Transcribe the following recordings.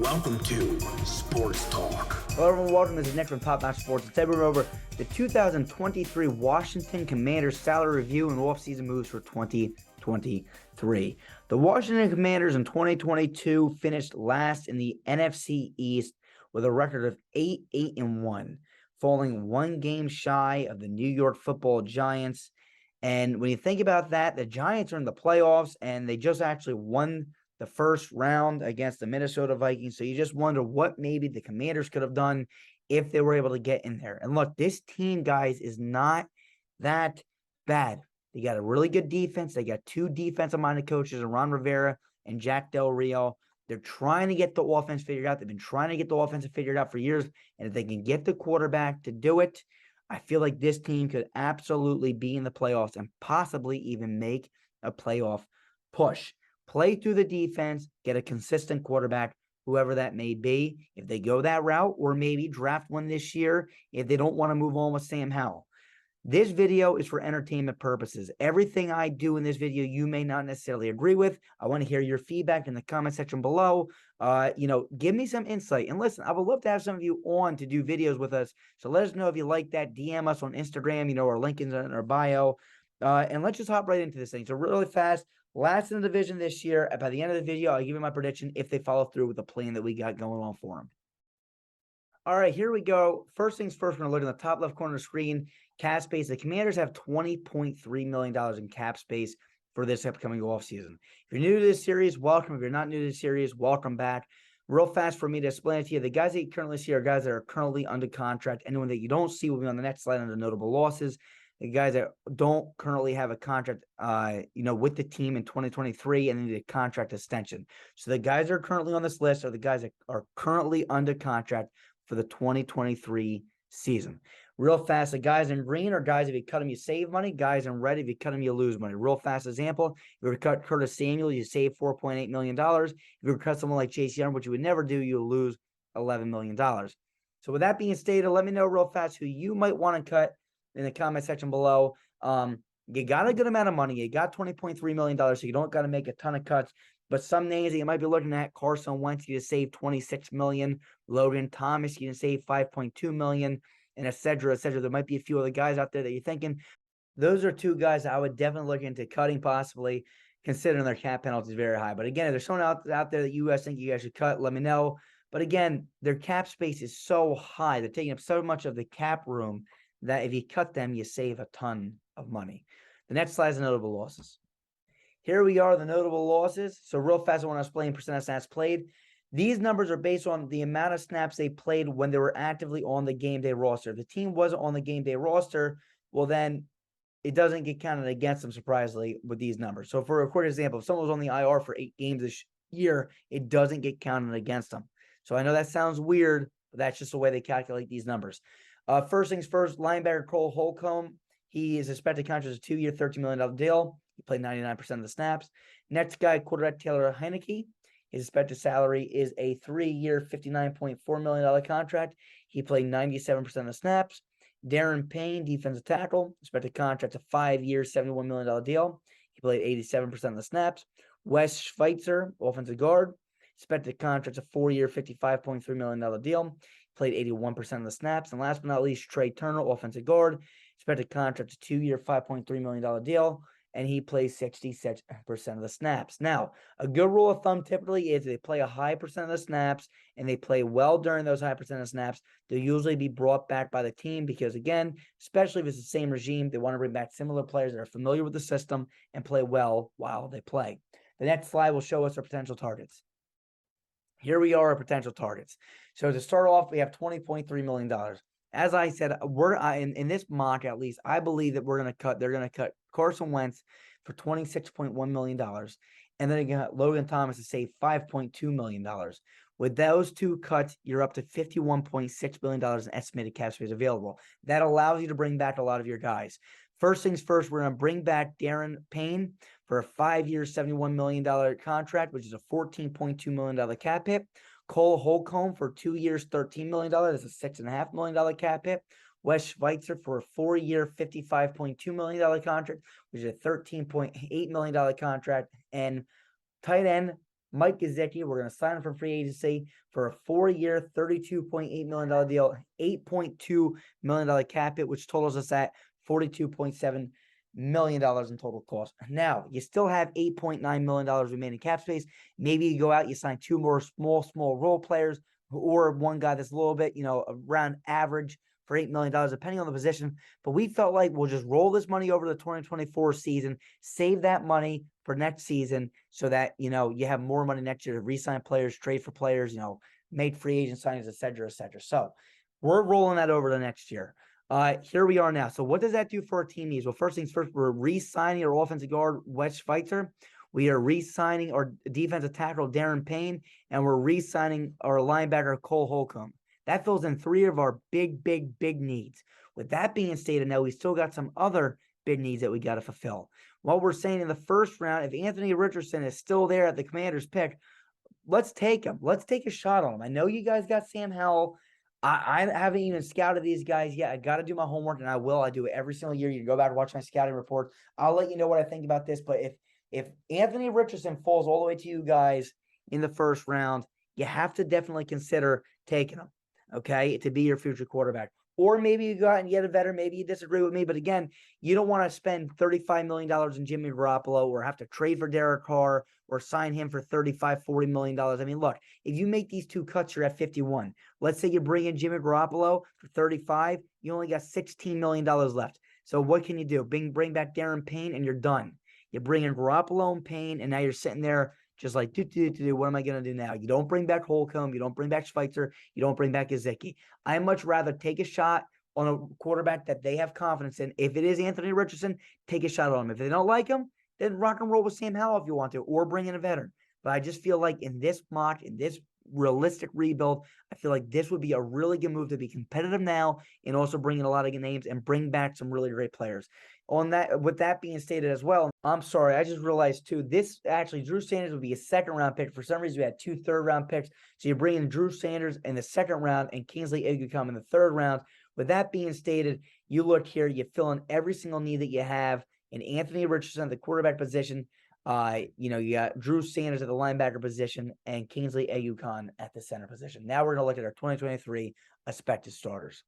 Welcome to Sports Talk. Hello everyone, welcome. This is Nick from Top Notch Sports. Today we're over the 2023 Washington Commanders salary review and offseason moves for 2023. The Washington Commanders in 2022 finished last in the NFC East with a record of 8-1, falling one game shy of the New York Football Giants. And when you think about that, the Giants are in the playoffs and they just actually won the first round against the Minnesota Vikings. So you just wonder what maybe the Commanders could have done if they were able to get in there. And look, this team, guys, is not that bad. They got a really good defense. They got two defensive-minded coaches, Ron Rivera and Jack Del Rio. They're trying to get the offense figured out. They've been trying to get the offense figured out for years. And if they can get the quarterback to do it, I feel like this team could absolutely be in the playoffs and possibly even make a playoff push. Play through the defense, get a consistent quarterback, whoever that may be, if they go that route, or maybe draft one this year if they don't want to move on with Sam Howell. This video is for entertainment purposes. Everything I do in this video, you may not necessarily agree with. I want to hear your feedback in the comment section below. Give me some insight. And listen, I would love to have some of you on to do videos with us. So let us know if you like that. DM us on Instagram. Our link is in our bio. And let's just hop right into this thing. So really fast. Last in the division this year. By the end of the video, I'll give you my prediction if they follow through with the plan that we got going on for them. All right, here we go. First things first, we're going to look in the top left corner of the screen. Cap space. The Commanders have $20.3 million in cap space for this upcoming offseason. If you're new to this series, welcome. If you're not new to this series, welcome back. Real fast for me to explain it to you. The guys that you currently see are guys that are currently under contract. Anyone that you don't see will be on the next slide under notable losses. The guys that don't currently have a contract, with the team in 2023 and need a contract extension. So the guys that are currently on this list are the guys that are currently under contract for the 2023 season. Real fast, the guys in green are guys, if you cut them, you save money. Guys in red, if you cut them, you lose money. Real fast example, if you were to cut Curtis Samuel, you save $4.8 million. If you were to cut someone like Chase Young, which you would never do, you lose $11 million. So with that being stated, let me know real fast who you might want to cut in the comment section below. You got a good amount of money. You got $20.3 million, so you don't got to make a ton of cuts. But some names that you might be looking at: Carson Wentz, you save $26 million. Logan Thomas, you can save $5.2 million, and et cetera, et cetera. There might be a few other guys out there that you're thinking. Those are two guys I would definitely look into cutting, possibly, considering their cap penalty is very high. But again, if there's someone out there that you guys think you guys should cut, let me know. But again, their cap space is so high. They're taking up so much of the cap room that if you cut them, you save a ton of money. The next slide is the notable losses. Here we are, the notable losses. So real fast, I want to explain percent of snaps played. These numbers are based on the amount of snaps they played when they were actively on the game day roster. If the team wasn't on the game day roster, well, then it doesn't get counted against them, surprisingly, with these numbers. So for a quick example, if someone was on the IR for 8 games this year, it doesn't get counted against them. So I know that sounds weird, but that's just the way they calculate these numbers. First things first, linebacker Cole Holcomb. He is expected contract as a 2-year, $13 million deal. He played 99% of the snaps. Next guy, quarterback Taylor Heineke. His expected salary is a 3-year, $59.4 million contract. He played 97% of the snaps. Darren Payne, defensive tackle. Expected contract a 5-year, $71 million deal. He played 87% of the snaps. Wes Schweitzer, offensive guard. Expected contract a 4-year, $55.3 million deal. Played 81% of the snaps. And last but not least, Trey Turner, offensive guard. Expected contract a 2-year, $5.3 million deal. And he plays 66% of the snaps. Now, a good rule of thumb typically is they play a high percent of the snaps and they play well during those high percent of snaps, they'll usually be brought back by the team because, again, especially if it's the same regime, they want to bring back similar players that are familiar with the system and play well while they play. The next slide will show us our potential targets. Here we are, our potential targets. So to start off, we have $20.3 million. As I said, in this mock, at least, I believe that they're going to cut Carson Wentz for $26.1 million. And then again, Logan Thomas to save $5.2 million. With those two cuts, you're up to $51.6 million in estimated cap space available. That allows you to bring back a lot of your guys. First things first, we're going to bring back Darren Payne for a 5-year, $71 million contract, which is a $14.2 million cap hit. Cole Holcomb for 2 years, $13 million. That's a $6.5 million cap hit. Wes Schweitzer for a 4-year, $55.2 million contract, which is a $13.8 million contract. And tight end Mike Gesicki, we're going to sign him from free agency for a 4-year, $32.8 million deal, $8.2 million cap hit, which totals us at $42.7 million in total cost. Now, you still have $8.9 million remaining cap space. Maybe you go out, you sign 2 more small role players, or one guy that's a little bit, around average for $8 million, depending on the position. But we felt like we'll just roll this money over the 2024 season, save that money for next season so that, you have more money next year to re-sign players, trade for players, make free agent signings, et cetera, et cetera. So we're rolling that over to next year. Here we are now. So what does that do for our team needs? Well, first things first, we're re-signing our offensive guard, Wes Schweitzer. We are re-signing our defensive tackle, Darren Payne, and we're re-signing our linebacker, Cole Holcomb. That fills in 3 of our big needs. With that being stated, now we still got some other big needs that we got to fulfill. What we're saying in the first round, if Anthony Richardson is still there at the Commanders' pick, let's take him. Let's take a shot on him. I know you guys got Sam Howell. I haven't even scouted these guys yet. I got to do my homework, and I will. I do it every single year. You go back and watch my scouting report. I'll let you know what I think about this. But if Anthony Richardson falls all the way to you guys in the first round, you have to definitely consider taking him, okay, to be your future quarterback. Or maybe you go out and get a veteran. Maybe you disagree with me. But again, you don't want to spend $35 million in Jimmy Garoppolo or have to trade for Derek Carr or sign him for $35, $40 million. I mean, look, if you make these 2 cuts, you're at 51. Let's say you bring in Jimmy Garoppolo for 35. You only got $16 million left. So what can you do? Bring back Darren Payne and you're done. You bring in Garoppolo and Payne, and now you're sitting there just like, what am I going to do now? You don't bring back Holcomb. You don't bring back Schweitzer. You don't bring back Gesicki. I'd much rather take a shot on a quarterback that they have confidence in. If it is Anthony Richardson, take a shot on him. If they don't like him, then rock and roll with Sam Howell if you want to, or bring in a veteran. But I just feel like in this mock, in this realistic rebuild, I feel like this would be a really good move to be competitive now and also bring in a lot of good names and bring back some really great players. With that being stated as well, I'm sorry, I just realized too, Drew Sanders would be a 2nd-round pick. For some reason, we had 2 third-round picks. So you bring in Drew Sanders in the 2nd round and Kingsley Eguakam in the 3rd round. With that being stated, you look here, you fill in every single need that you have in Anthony Richardson at the quarterback position. You got Drew Sanders at the linebacker position and Kingsley Eguakam at the center position. Now we're going to look at our 2023 expected starters.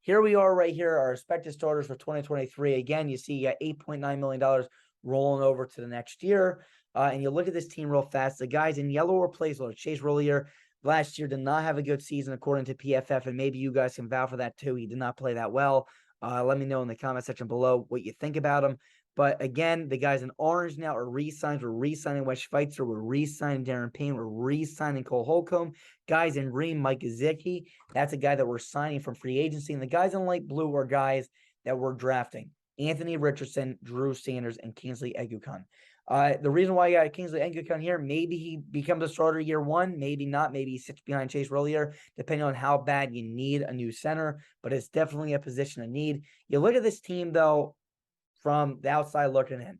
Here we are right here, our expected starters for 2023. Again, you see you got $8.9 million rolling over to the next year. And you look at this team real fast. The guys in yellow were placeholders. Chase Rollier last year did not have a good season according to PFF, and maybe you guys can vouch for that too. He did not play that well. Let me know in the comment section below what you think about him. But again, the guys in orange now are re-signed. We're re-signing Wes Schweitzer. We're re-signing Darren Payne. We're re-signing Cole Holcomb. Guys in green, Mike Gesicki. That's a guy that we're signing from free agency. And the guys in light blue are guys that we're drafting. Anthony Richardson, Drew Sanders, and Kingsley Eguakam. The reason why I got Kingsley Eguakam here, maybe he becomes a starter year 1, maybe not. Maybe he sits behind Chase Rollier, depending on how bad you need a new center. But it's definitely a position of need. You look at this team, though, from the outside looking in,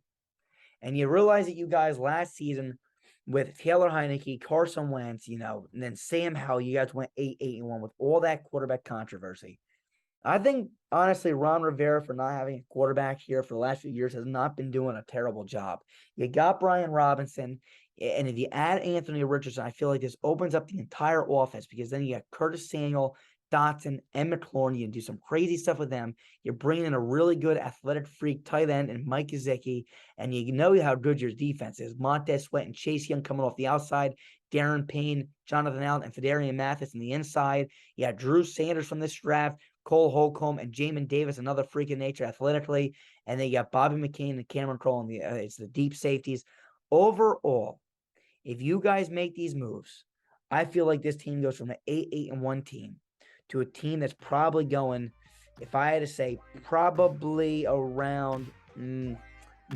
and you realize that you guys last season with Taylor Heineke, Carson Wentz, and then Sam Howell, you guys went 8-1 with all that quarterback controversy. I think, honestly, Ron Rivera, for not having a quarterback here for the last few years, has not been doing a terrible job. You got Brian Robinson, and if you add Anthony Richardson, I feel like this opens up the entire offense, because then you got Curtis Samuel, Dotson, and McLaurin. You can do some crazy stuff with them. You're bringing in a really good athletic freak tight end and Mike Gesicki, and you know how good your defense is. Montez Sweat and Chase Young coming off the outside, Darren Payne, Jonathan Allen, and Fedarian Mathis on the inside. You got Drew Sanders from this draft, Cole Holcomb, and Jamin Davis, another freak in nature athletically. And then you got Bobby McCain and Cameron Kroll, and it's the deep safeties. Overall, if you guys make these moves, I feel like this team goes from an 8-1 team to a team that's probably going, if I had to say, probably around 9-8.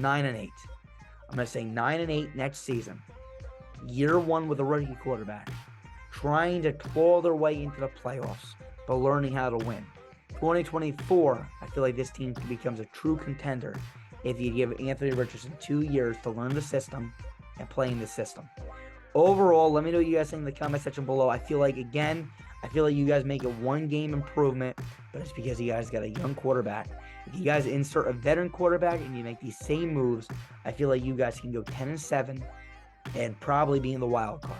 I'm going to say 9-8 next season. Year 1 with a rookie quarterback, trying to claw their way into the playoffs, but learning how to win. 2024, I feel like this team becomes a true contender if you give Anthony Richardson 2 years to learn the system and play in the system. Overall, let me know what you guys think in the comment section below. I feel like you guys make a 1-game improvement, but it's because you guys got a young quarterback. If you guys insert a veteran quarterback and you make these same moves, I feel like you guys can go 10-7 and probably being the wild card.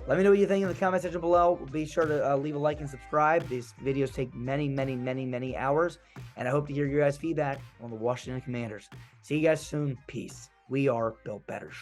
Let me know what you think in the comment section below. Be sure to leave a like and subscribe. These videos take many hours, and I hope to hear your guys' feedback on the Washington Commanders. See you guys soon. Peace. We are Built Better.